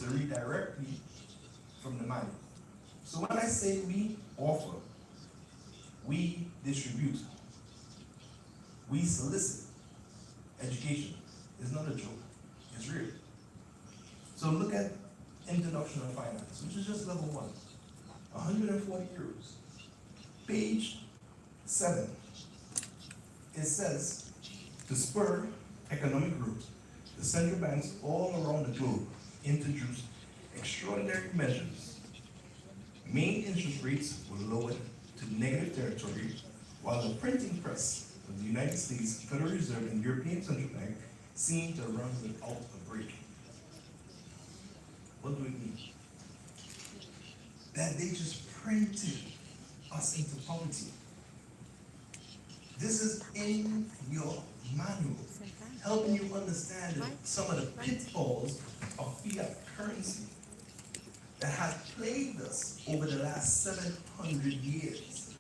read directly from the manual. So when I say we offer, we distribute, we solicit education, it's not a joke, it's real. So look at Introduction to Finance, which is just level 1, 140 euros. Page 7, it says, to spur economic growth, the central banks all around the globe introduced extraordinary measures. Main interest rates were lowered to negative territory, while the printing press of the United States Federal Reserve and European Central Bank seemed to run without a break. What do it mean? That they just printed us into poverty. This is in your manual, helping you understand some of the pitfalls of fiat currency that has plagued us over the last 700 years.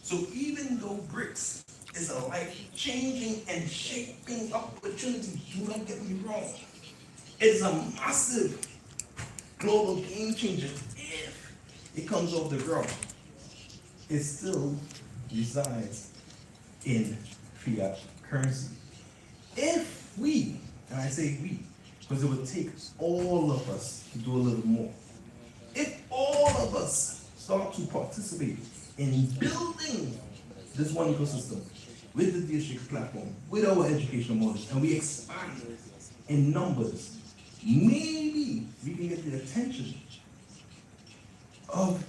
So even though BRICS is a life-changing and shaping opportunity, do not get me wrong, it's a massive global game changer if it comes off the ground. It still resides in fiat currency. If we, and I say we, because it would take all of us to do a little more. If all of us start to participate in building this OneEcoSystem with the district platform, with our educational models, and we expand in numbers, maybe we can get the attention of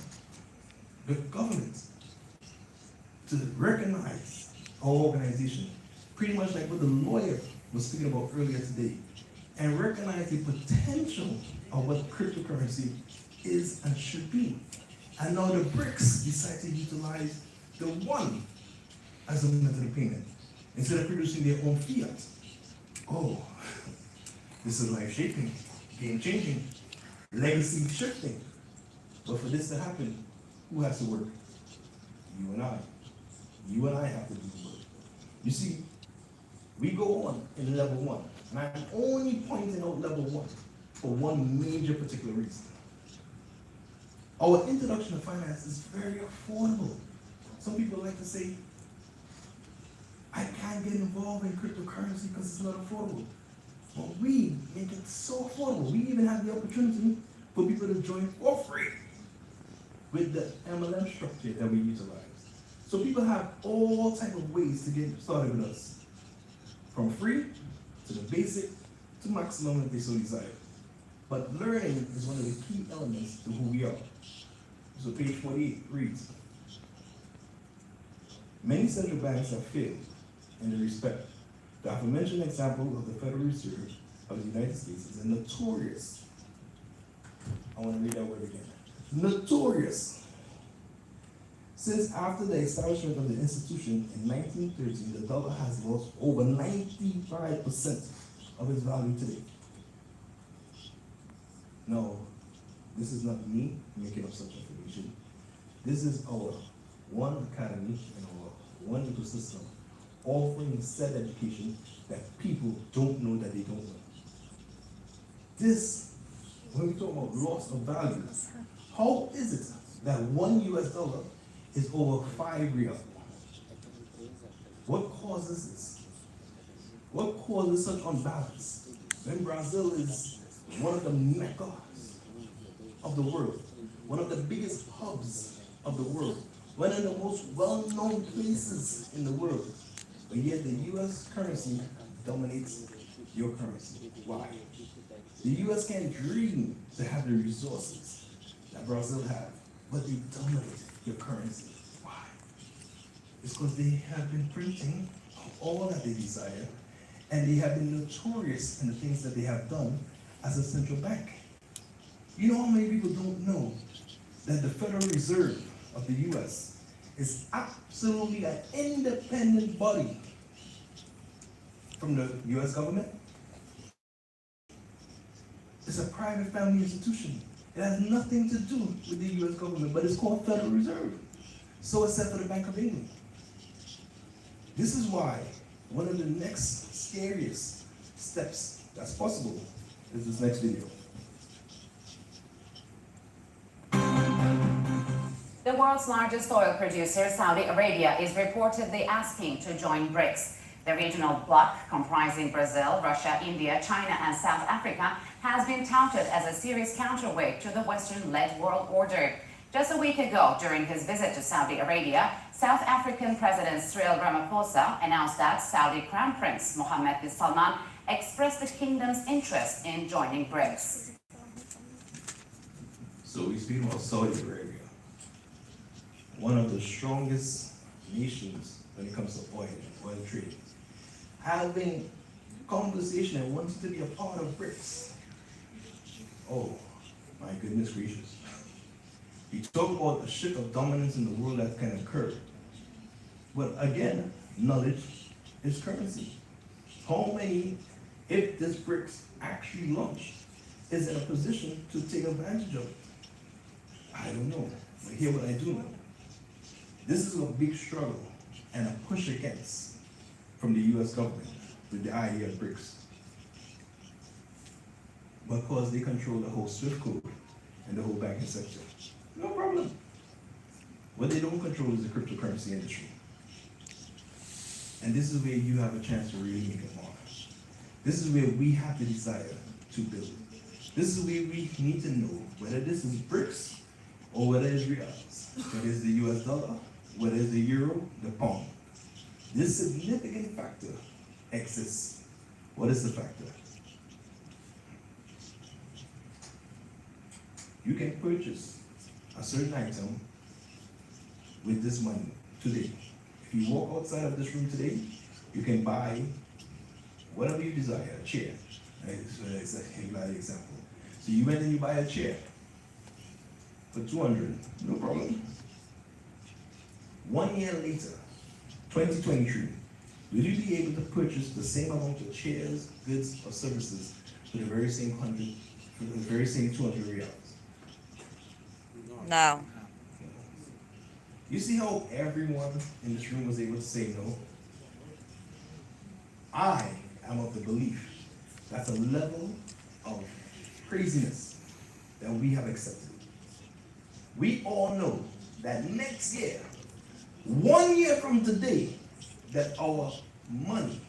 the government to recognize our organization, pretty much like what the lawyer was speaking about earlier today, and recognize the potential of what cryptocurrency is and should be. And now the BRICS decide to utilize the one as a method of payment instead of producing their own fiat. Oh, this is life-shaping, game-changing, legacy-shifting. But for this to happen, who has to work? You and I. You and I have to do the work. You see, we go on in level 1, and I'm only pointing out level 1 for one major particular reason. Our introduction to finance is very affordable. Some people like to say, I can't get involved in cryptocurrency because it's not affordable. But we make it so affordable. We even have the opportunity for people to join for free with the MLM structure that we utilize. So people have all types of ways to get started with us. From free to the basic to maximum if they so desire. But learning is one of the key elements to who we are. So page 48 reads, many central banks have failed in the respect. The aforementioned example of the Federal Reserve of the United States is a notorious, I want to read that word again, notorious. Since after the establishment of the institution in 1913, the dollar has lost over 95% of its value today. No, this is not me making up such information. This is our One Academy and our OneEcoSystem offering said education that people don't know that they don't know. This, when we talk about loss of value, how is it that $1 is over 5 real? What causes this? What causes such unbalance? When Brazil is one of the meccas of the world, one of the biggest hubs of the world, one of the most well-known places in the world, but yet the US currency dominates your currency. Why? The US can't dream to have the resources that Brazil have, but they dominate your currency. Why? It's because they have been printing all that they desire, and they have been notorious in the things that they have done as a central bank. You know how many people don't know that the Federal Reserve of the US is absolutely an independent body from the US government? It's a private family institution. It has nothing to do with the US government, but it's called Federal Reserve. So it's set for the Bank of England. This is why one of the next scariest steps that's possible is this next video. The world's largest oil producer, Saudi Arabia, is reportedly asking to join BRICS. The regional bloc, comprising Brazil, Russia, India, China, and South Africa, has been touted as a serious counterweight to the Western-led world order. Just a week ago, during his visit to Saudi Arabia, South African President Cyril Ramaphosa announced that Saudi Crown Prince Mohammed bin Salman expressed the kingdom's interest in joining BRICS. So we speak about Saudi Arabia, one of the strongest nations when it comes to oil trade, having conversation and wanting to be a part of BRICS. Oh, my goodness gracious. We talk about the shift of dominance in the world that can occur. But again, knowledge is currency. How many, if this BRICS actually launched, is in a position to take advantage of it? I don't know, but here's what I do know. This is a big struggle and a push against from the US government with the idea of BRICS. Because they control the whole SWIFT code and the whole banking sector. No problem. What they don't control is the cryptocurrency industry. And this is where you have a chance to really make a mark. This is where we have the desire to build. This is where we need to know whether this is BRICS or whether it's reals, whether it's the US dollar, whether it's the euro, the pound. This significant factor exists. What is the factor? You can purchase a certain item with this money today. If you walk outside of this room today, you can buy whatever you desire, a chair. Right? So that's an example. So you went and you buy a chair for $200, no problem. 1 year later, 2023, will you be able to purchase the same amount of chairs, goods, or services for the very same 200 reals? No. You see how everyone in this room was able to say no? I am of the belief that's a level of craziness that we have accepted. We all know that next year, 1 year from today, that our money,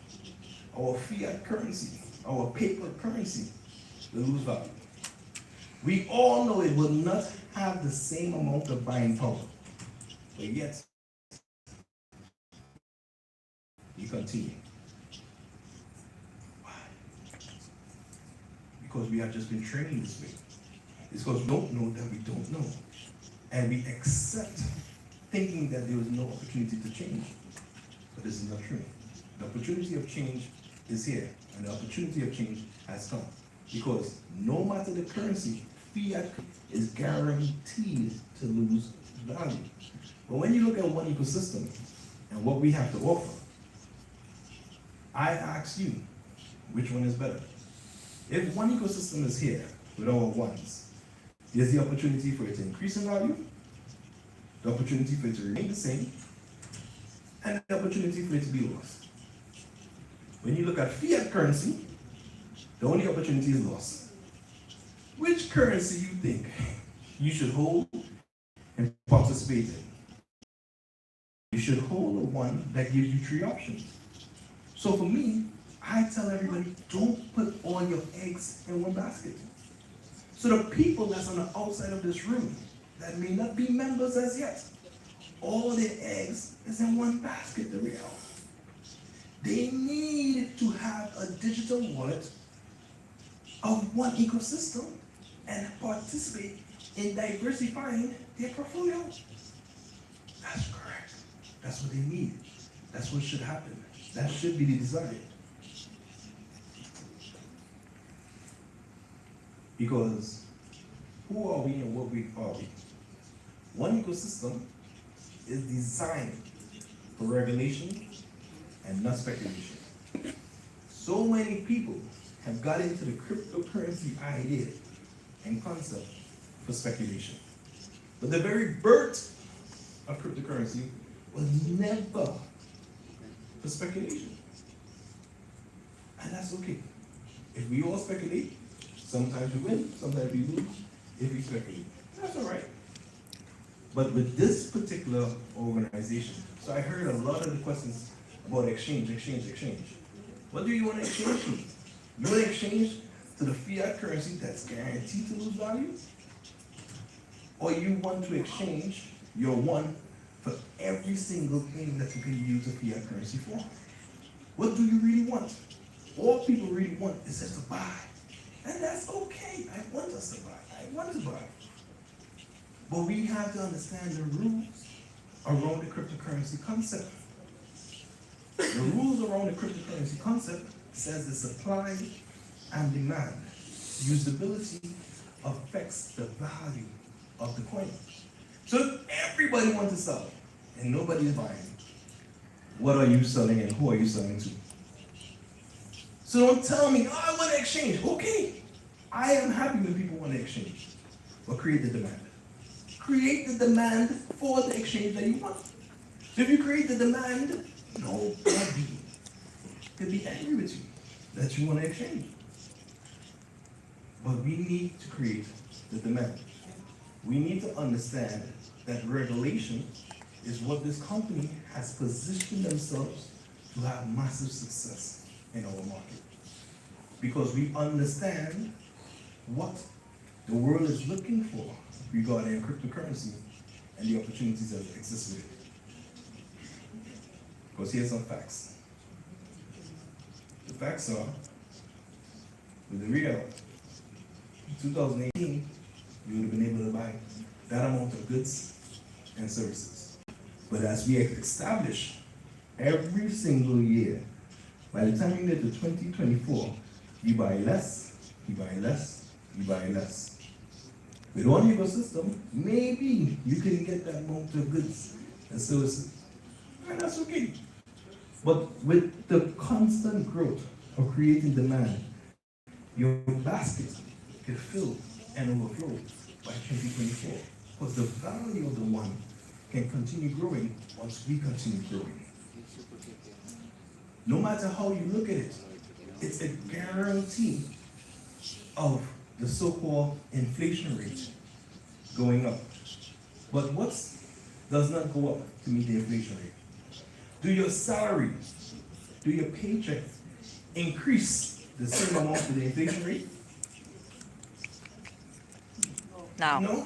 our fiat currency, our paper currency will lose value. We all know it will not have the same amount of buying power, but yet we continue. Why? Because we have just been trained this way. It's because we don't know that we don't know. And we accept thinking that there is no opportunity to change. But this is not true. The opportunity of change is here, and the opportunity of change has come. Because no matter the currency, fiat is guaranteed to lose value. But when you look at OneEcoSystem and what we have to offer, I ask you, which one is better? If OneEcoSystem is here with our ones, there's the opportunity for it to increase in value, the opportunity for it to remain the same, and the opportunity for it to be lost. When you look at fiat currency, the only opportunity is loss. Which currency you think you should hold and participate in? You should hold the one that gives you 3 options. So for me, I tell everybody, don't put all your eggs in one basket. So the people that's on the outside of this room that may not be members as yet, all their eggs is in one basket, the real. They need to have a digital wallet of OneEcoSystem and participate in diversifying their portfolio. That's correct. That's what they need. That's what should happen. That should be the desire. Because who are we and what are we? OneEcoSystem is designed for regulation and not speculation. So many people have got into the cryptocurrency idea and concept for speculation. But the very birth of cryptocurrency was never for speculation. And that's okay. If we all speculate, sometimes we win, sometimes we lose. If we speculate, that's all right. But with this particular organization, so I heard a lot of the questions about exchange. What do you want to exchange to? You want to exchange to the fiat currency that's guaranteed to lose value? Or you want to exchange your one for every single thing that you can use a fiat currency for? What do you really want? All people really want is just to buy. And that's okay. I want us to buy. I want to buy. But we have to understand the rules around the cryptocurrency concept. The rules around the cryptocurrency concept says the supply and demand. Usability affects the value of the coin. So if everybody wants to sell and nobody's buying, what are you selling and who are you selling to? So don't tell me, oh, I want to exchange. Okay, I am happy when people want to exchange, but create the demand. Create the demand for the exchange that you want. So if you create the demand, nobody could be angry with you that you want to exchange. But we need to create the demand. We need to understand that regulation is what this company has positioned themselves to have massive success in our market. Because we understand what the world is looking for regarding cryptocurrency and the opportunities that exist with it. Because here's some facts. The facts are, with the real, in 2018, you would have been able to buy that amount of goods and services. But as we establish every single year, by the time you get to 2024, you buy less, you buy less, you buy less. With OneEcoSystem, maybe you can get that amount of goods and services, and that's okay. But with the constant growth of creating demand, your basket can fill and overflow by 2024. Because the value of the one can continue growing once we continue growing. No matter how you look at it, it's a guarantee of the so-called inflation rate going up. But what does not go up to meet the inflation rate? Do your salary, do your paycheck increase the same amount to the inflation rate? No?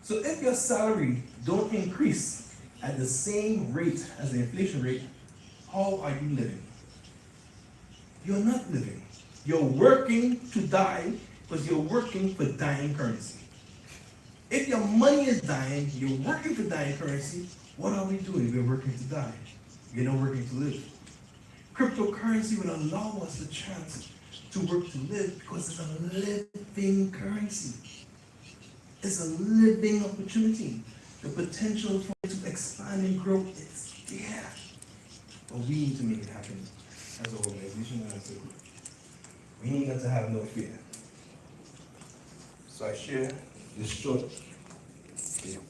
So if your salary don't increase at the same rate as the inflation rate, how are you living? You're not living. You're working to die because you're working for dying currency. If your money is dying, you're working for dying currency, what are we doing? We're working to die. We're not working to live. Cryptocurrency will allow us the chance to work to live because it's a living currency. It's a living opportunity. The potential for it to expand and grow is there. But we need to make it happen as an organization and as a group. We need not to have no fear. So I share this short video.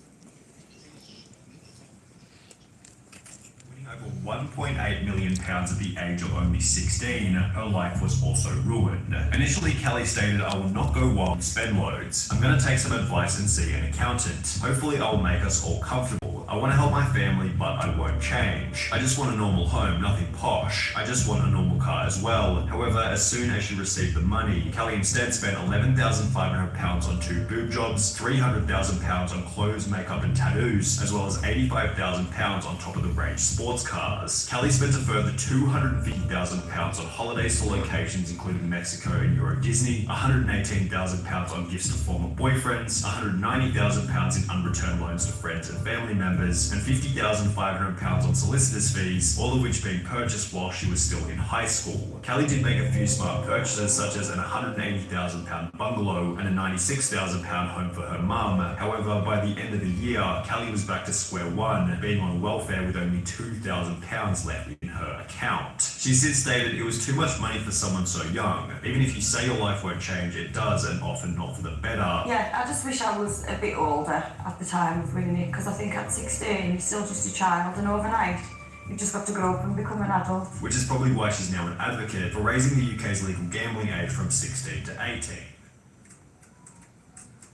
Over 1.8 million pounds at the age of only 16, her life was also ruined. Initially, Kelly stated, "I will not go wild and spend loads. I'm going to take some advice and see an accountant. Hopefully I will make us all comfortable. I want to help my family, but I won't change. I just want a normal home, nothing posh. I just want a normal car as well." However, as soon as she received the money, Kelly instead spent £11,500 on 2 boob jobs, £300,000 on clothes, makeup and tattoos, as well as £85,000 on top of the range sports cars. Kelly spent a further £250,000 on holidays to locations including Mexico and Euro Disney, £118,000 on gifts to former boyfriends, £190,000 in unreturned loans to friends and family members, and £50,500 on solicitors' fees, all of which being purchased while she was still in high school. Kelly did make a few smart purchases such as an £180,000 bungalow and a £96,000 home for her mum. However, by the end of the year, Kelly was back to square one, being on welfare with only £2,000 left in her account. She since stated, "It was too much money for someone so young. Even if you say your life won't change, it does, and often not for the better." Yeah, I just wish I was a bit older at the time of ringing it, because I think at 16 you're still just a child, and overnight you've just got to grow up and become an adult. Which is probably why she's now an advocate for raising the UK's legal gambling age from 16 to 18.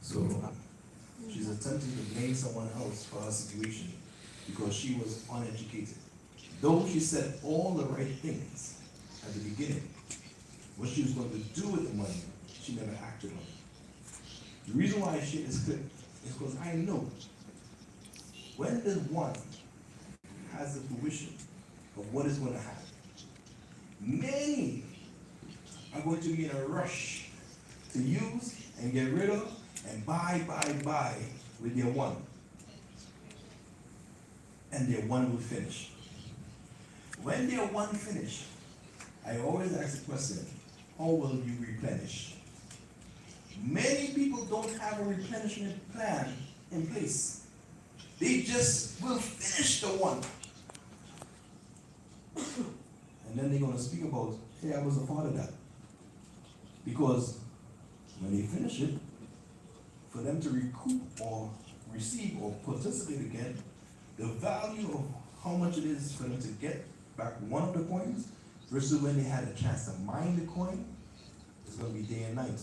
So she's a attempting to blame someone else for her situation because she was uneducated. Though she said all the right things at the beginning, what she was going to do with the money, she never acted on it. The reason why I share this clip is because I know when the one has the fruition of what is going to happen, many are going to be in a rush to use and get rid of and buy with their one. And their one will finish. When their one finish, I always ask the question, how will you replenish? Many people don't have a replenishment plan in place. They just will finish the one. And then they're going to speak about, hey, I was a part of that. Because when they finish it, for them to recoup or receive or participate again, the value of how much it is for them to get back one of the coins versus when they had a chance to mine the coin is going to be day and night.